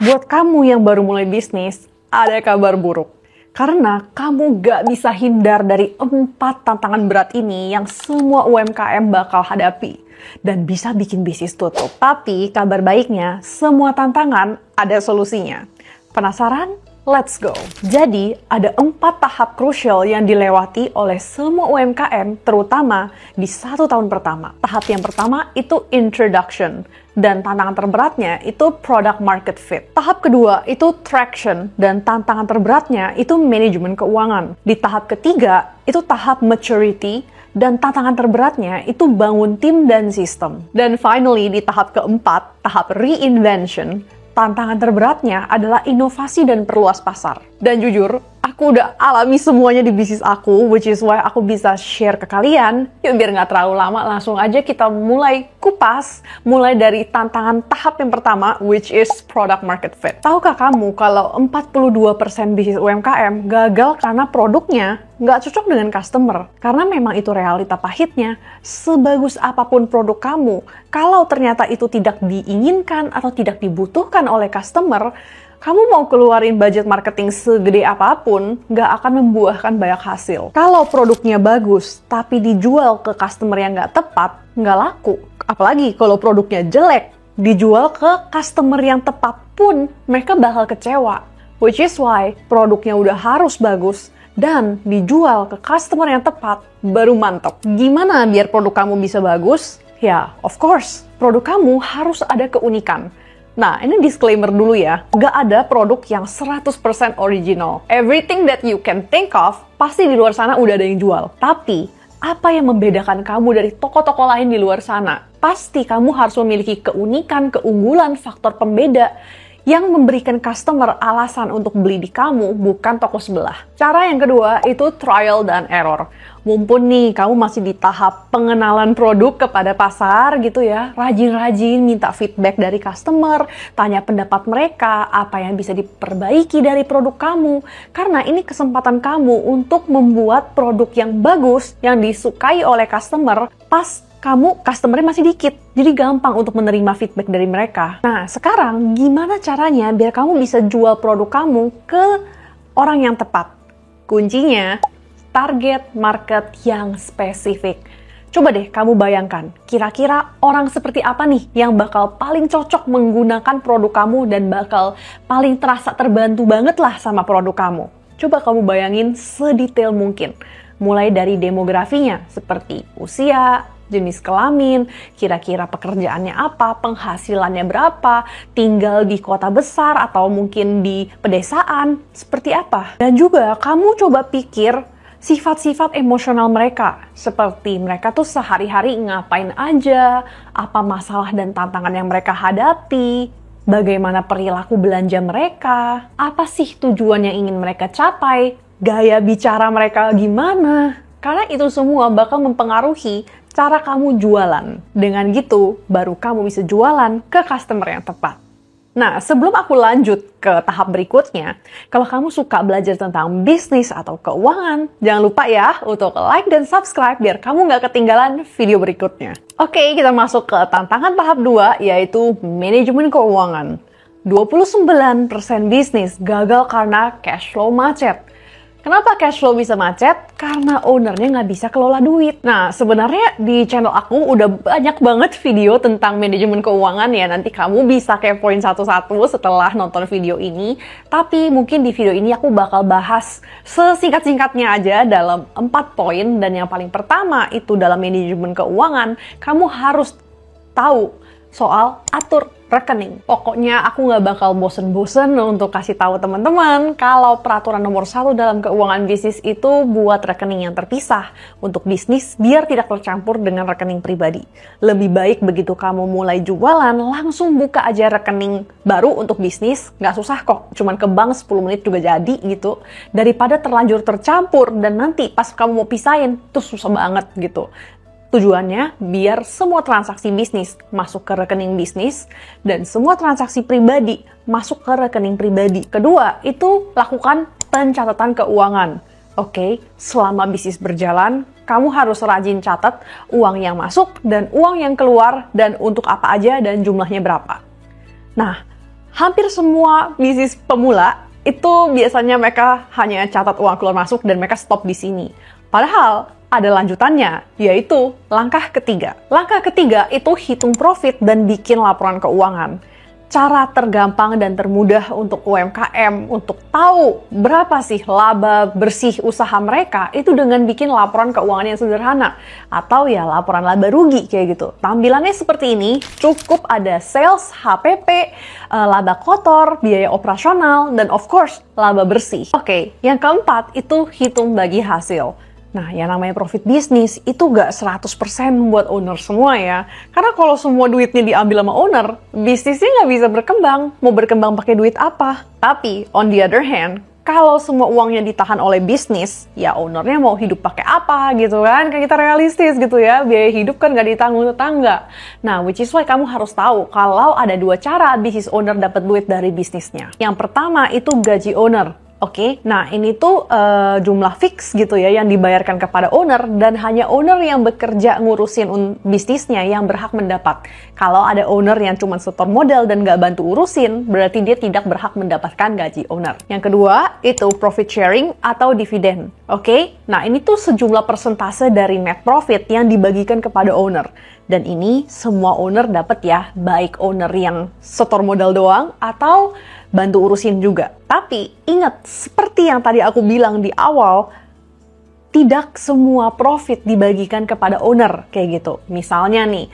Buat kamu yang baru mulai bisnis, ada kabar buruk. Karena kamu gak bisa hindar dari 4 tantangan berat ini yang semua UMKM bakal hadapi. Dan bisa bikin bisnis tutup. Tapi kabar baiknya, semua tantangan ada solusinya. Penasaran? Let's go! Jadi, ada 4 tahap krusial yang dilewati oleh semua UMKM, terutama di 1 tahun pertama. Tahap yang pertama itu introduction, dan tantangan terberatnya itu product market fit. Tahap kedua itu traction, dan tantangan terberatnya itu manajemen keuangan. Di tahap ketiga itu tahap maturity, dan tantangan terberatnya itu bangun tim dan sistem. Dan finally, di tahap keempat, tahap reinvention, tantangan terberatnya adalah inovasi dan perluas pasar. Dan jujur, aku udah alami semuanya di bisnis aku, which is why aku bisa share ke kalian. Yuk biar nggak terlalu lama, langsung aja kita mulai kupas. Mulai dari tantangan tahap yang pertama, which is product market fit. Tahukah kamu kalau 42% bisnis UMKM gagal karena produknya nggak cocok dengan customer? Karena memang itu realita pahitnya. Sebagus apapun produk kamu, kalau ternyata itu tidak diinginkan atau tidak dibutuhkan oleh customer, kamu mau keluarin budget marketing segede apapun, nggak akan membuahkan banyak hasil. Kalau produknya bagus, tapi dijual ke customer yang nggak tepat, nggak laku. Apalagi kalau produknya jelek, dijual ke customer yang tepat pun, mereka bakal kecewa. Which is why produknya udah harus bagus, dan dijual ke customer yang tepat, baru mantap. Gimana biar produk kamu bisa bagus? Ya, of course, produk kamu harus ada keunikan. Nah, ini disclaimer dulu ya. Nggak ada produk yang 100% original. Everything that you can think of, pasti di luar sana udah ada yang jual. Tapi, apa yang membedakan kamu dari toko-toko lain di luar sana? Pasti kamu harus memiliki keunikan, keunggulan, faktor pembeda yang memberikan customer alasan untuk beli di kamu, bukan toko sebelah. Cara yang kedua itu trial dan error. Mumpun nih, kamu masih di tahap pengenalan produk kepada pasar gitu ya, rajin-rajin minta feedback dari customer, tanya pendapat mereka, apa yang bisa diperbaiki dari produk kamu. Karena ini kesempatan kamu untuk membuat produk yang bagus, yang disukai oleh customer, pas kamu customer-nya masih dikit, jadi gampang untuk menerima feedback dari mereka. Nah, sekarang gimana caranya biar kamu bisa jual produk kamu ke orang yang tepat? Kuncinya, target market yang spesifik. Coba deh kamu bayangkan, kira-kira orang seperti apa nih yang bakal paling cocok menggunakan produk kamu dan bakal paling terasa terbantu banget lah sama produk kamu. Coba kamu bayangin sedetail mungkin. Mulai dari demografinya, seperti usia, jenis kelamin, kira-kira pekerjaannya apa, penghasilannya berapa, tinggal di kota besar atau mungkin di pedesaan, seperti apa. Dan juga kamu coba pikir sifat-sifat emosional mereka, seperti mereka tuh sehari-hari ngapain aja, apa masalah dan tantangan yang mereka hadapi, bagaimana perilaku belanja mereka, apa sih tujuan yang ingin mereka capai, gaya bicara mereka gimana. Karena itu semua bakal mempengaruhi cara kamu jualan. Dengan gitu, baru kamu bisa jualan ke customer yang tepat. Nah, sebelum aku lanjut ke tahap berikutnya, kalau kamu suka belajar tentang bisnis atau keuangan, jangan lupa ya untuk like dan subscribe biar kamu nggak ketinggalan video berikutnya. Oke, kita masuk ke tantangan tahap 2, yaitu manajemen keuangan. 29% bisnis gagal karena cash flow macet. Kenapa cash flow bisa macet? Karena ownernya nggak bisa kelola duit. Nah, sebenarnya di channel aku udah banyak banget video tentang manajemen keuangan ya. Nanti kamu bisa kepoin satu-satu setelah nonton video ini. Tapi mungkin di video ini aku bakal bahas sesingkat-singkatnya aja dalam 4 poin. Dan yang paling pertama itu dalam manajemen keuangan, kamu harus tahu soal atur rekening. Pokoknya aku nggak bakal bosen-bosen untuk kasih tahu teman-teman kalau peraturan nomor 1 dalam keuangan bisnis itu buat rekening yang terpisah untuk bisnis biar tidak tercampur dengan rekening pribadi. Lebih baik begitu kamu mulai jualan, langsung buka aja rekening baru untuk bisnis. Nggak susah kok, cuman ke bank 10 menit juga jadi gitu. Daripada terlanjur tercampur dan nanti pas kamu mau pisahin, tuh susah banget gitu. Tujuannya biar semua transaksi bisnis masuk ke rekening bisnis dan semua transaksi pribadi masuk ke rekening pribadi. Kedua, itu lakukan pencatatan keuangan. Oke, selama bisnis berjalan, kamu harus rajin catat uang yang masuk dan uang yang keluar dan untuk apa aja dan jumlahnya berapa. Nah, Hampir semua bisnis pemula itu biasanya mereka hanya catat uang keluar masuk dan mereka stop di sini. Padahal ada lanjutannya, yaitu langkah ketiga. Langkah ketiga itu hitung profit dan bikin laporan keuangan. Cara tergampang dan termudah untuk UMKM untuk tahu berapa sih laba bersih usaha mereka itu dengan bikin laporan keuangan yang sederhana atau ya laporan laba rugi kayak gitu. Tampilannya seperti ini, cukup ada sales, HPP, laba kotor, biaya operasional, dan of course laba bersih. Oke, yang keempat itu hitung bagi hasil. Nah, yang namanya profit bisnis itu nggak 100% buat owner semua ya. Karena kalau semua duitnya diambil sama owner, bisnisnya nggak bisa berkembang. Mau berkembang pakai duit apa? Tapi, on the other hand, kalau semua uangnya ditahan oleh bisnis, ya ownernya mau hidup pakai apa gitu kan? Kayak kita realistis gitu ya, biaya hidup kan nggak ditanggung tetangga. Nah, which is why kamu harus tahu kalau ada dua cara bisnis owner dapat duit dari bisnisnya. Yang pertama itu gaji owner. Oke, nah ini tuh jumlah fix gitu ya yang dibayarkan kepada owner dan hanya owner yang bekerja ngurusin bisnisnya yang berhak mendapat. Kalau ada owner yang cuma setor modal dan nggak bantu urusin, berarti dia tidak berhak mendapatkan gaji owner. Yang kedua, itu profit sharing atau dividen. Oke, nah ini tuh sejumlah persentase dari net profit yang dibagikan kepada owner. Dan ini semua owner dapat ya, baik owner yang setor modal doang atau bantu urusin juga. Tapi ingat, seperti yang tadi aku bilang di awal, tidak semua profit dibagikan kepada owner kayak gitu. Misalnya nih,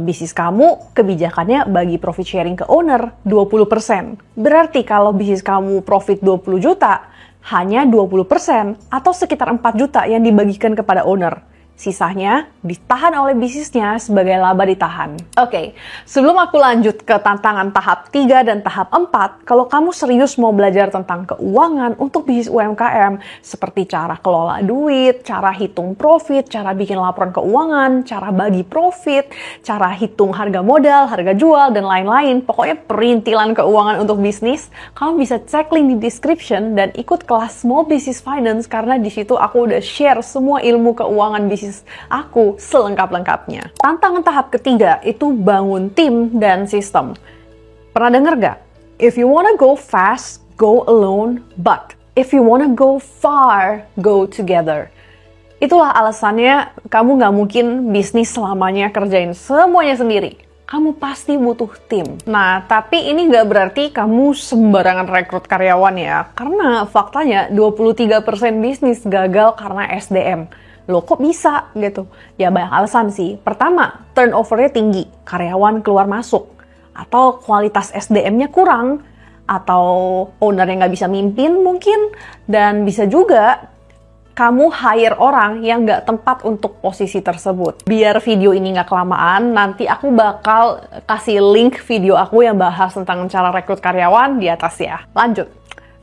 bisnis kamu kebijakannya bagi profit sharing ke owner 20%. Berarti kalau bisnis kamu profit 20 juta, hanya 20% atau sekitar 4 juta yang dibagikan kepada owner. Sisanya ditahan oleh bisnisnya sebagai laba ditahan. Oke, sebelum aku lanjut ke tantangan tahap 3 dan tahap 4, kalau kamu serius mau belajar tentang keuangan untuk bisnis UMKM, seperti cara kelola duit, cara hitung profit, cara bikin laporan keuangan, cara bagi profit, cara hitung harga modal, harga jual, dan lain-lain, pokoknya perintilan keuangan untuk bisnis, kamu bisa cek link di description dan ikut kelas Small Business Finance karena di situ aku udah share semua ilmu keuangan bisnis aku selengkap-lengkapnya. Tantangan tahap ketiga itu bangun tim dan sistem. Pernah denger gak? If you wanna go fast, go alone, but if you wanna go far, go together. Itulah alasannya kamu gak mungkin bisnis selamanya kerjain semuanya sendiri. Kamu pasti butuh tim. Nah, tapi ini nggak berarti kamu sembarangan rekrut karyawan ya. Karena faktanya 23% bisnis gagal karena SDM. Loh kok bisa gitu? Ya banyak alasan sih. Pertama, turnover-nya tinggi, karyawan keluar masuk. Atau kualitas SDM-nya kurang. Atau owner yang nggak bisa mimpin mungkin. Dan bisa juga kamu hire orang yang nggak tepat untuk posisi tersebut. Biar video ini nggak kelamaan, nanti aku bakal kasih link video aku yang bahas tentang cara rekrut karyawan di atas ya. Lanjut.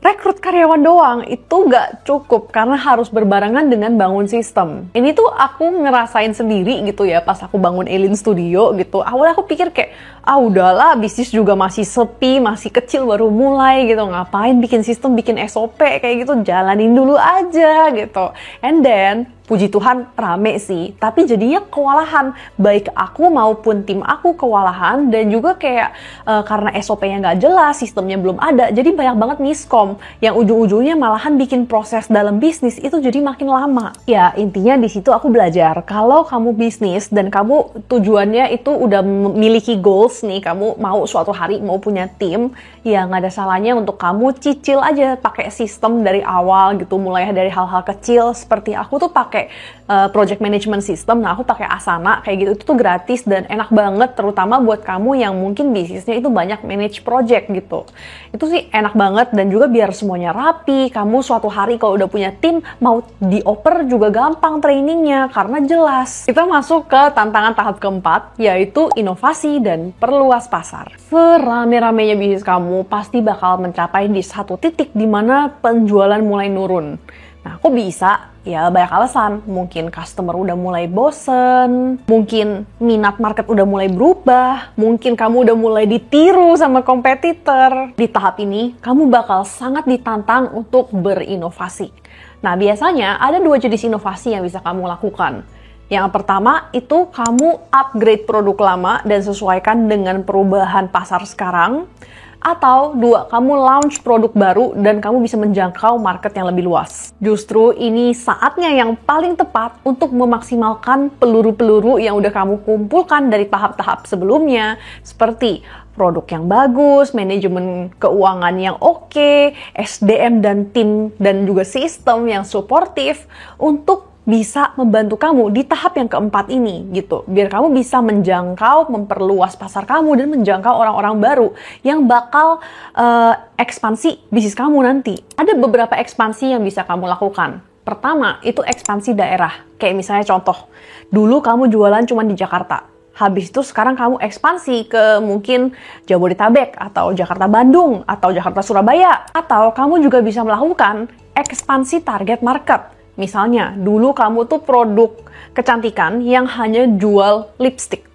Rekrut karyawan doang itu nggak cukup karena harus berbarengan dengan bangun sistem. Ini tuh aku ngerasain sendiri gitu ya pas aku bangun Elin Studio gitu. Awalnya aku pikir kayak, udahlah bisnis juga masih sepi, masih kecil baru mulai gitu. Ngapain bikin sistem, bikin SOP kayak gitu, jalanin dulu aja gitu. And then, puji Tuhan rame sih, tapi jadinya kewalahan. Baik aku maupun tim aku kewalahan dan juga kayak karena SOP-nya nggak jelas, sistemnya belum ada, jadi banyak banget miskom yang ujung-ujungnya malahan bikin proses dalam bisnis itu jadi makin lama. Ya intinya di situ aku belajar kalau kamu bisnis dan kamu tujuannya itu udah memiliki goals nih, kamu mau suatu hari mau punya tim, ya nggak ada salahnya untuk kamu cicil aja pakai sistem dari awal gitu, mulai dari hal-hal kecil seperti aku tuh pakai project management system. Nah aku pakai Asana kayak gitu, itu tuh gratis dan enak banget, terutama buat kamu yang mungkin bisnisnya itu banyak manage project gitu. Itu sih enak banget dan juga biar semuanya rapi. Kamu suatu hari kalau udah punya tim mau dioper juga gampang trainingnya karena jelas. Kita masuk ke tantangan tahap keempat, yaitu inovasi dan perluas pasar. Serame-ramenya bisnis kamu pasti bakal mencapai di satu titik di mana penjualan mulai nurun. Nah, kok bisa? Ya banyak alasan. Mungkin customer udah mulai bosen, mungkin minat market udah mulai berubah, mungkin kamu udah mulai ditiru sama kompetitor. Di tahap ini, kamu bakal sangat ditantang untuk berinovasi. Nah, biasanya ada dua jenis inovasi yang bisa kamu lakukan. Yang pertama itu kamu upgrade produk lama dan sesuaikan dengan perubahan pasar sekarang. Atau dua, kamu launch produk baru dan kamu bisa menjangkau market yang lebih luas. Justru ini saatnya yang paling tepat untuk memaksimalkan peluru-peluru yang udah kamu kumpulkan dari tahap-tahap sebelumnya, seperti produk yang bagus, manajemen keuangan yang oke, SDM dan tim dan juga sistem yang suportif untuk bisa membantu kamu di tahap yang keempat ini gitu. Biar kamu bisa menjangkau, memperluas pasar kamu dan menjangkau orang-orang baru yang bakal ekspansi bisnis kamu nanti. Ada beberapa ekspansi yang bisa kamu lakukan. Pertama, itu ekspansi daerah. Kayak misalnya contoh, dulu kamu jualan cuma di Jakarta. Habis itu sekarang kamu ekspansi ke mungkin Jabodetabek atau Jakarta Bandung atau Jakarta Surabaya. Atau kamu juga bisa melakukan ekspansi target market. Misalnya, dulu kamu tuh produk kecantikan yang hanya jual lipstick.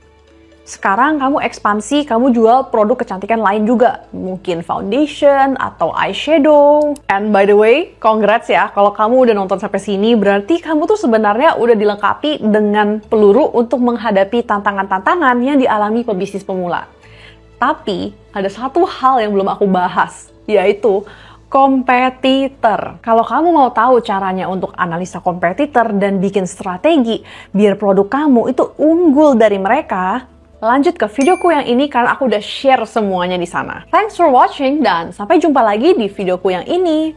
Sekarang kamu ekspansi, kamu jual produk kecantikan lain juga. Mungkin foundation atau eyeshadow. And by the way, congrats ya, kalau kamu udah nonton sampai sini, berarti kamu tuh sebenarnya udah dilengkapi dengan peluru untuk menghadapi tantangan-tantangan yang dialami pebisnis pemula. Tapi, ada satu hal yang belum aku bahas, yaitu kompetitor. Kalau kamu mau tahu caranya untuk analisa kompetitor dan bikin strategi biar produk kamu itu unggul dari mereka, lanjut ke videoku yang ini karena aku udah share semuanya di sana. Thanks for watching dan sampai jumpa lagi di videoku yang ini.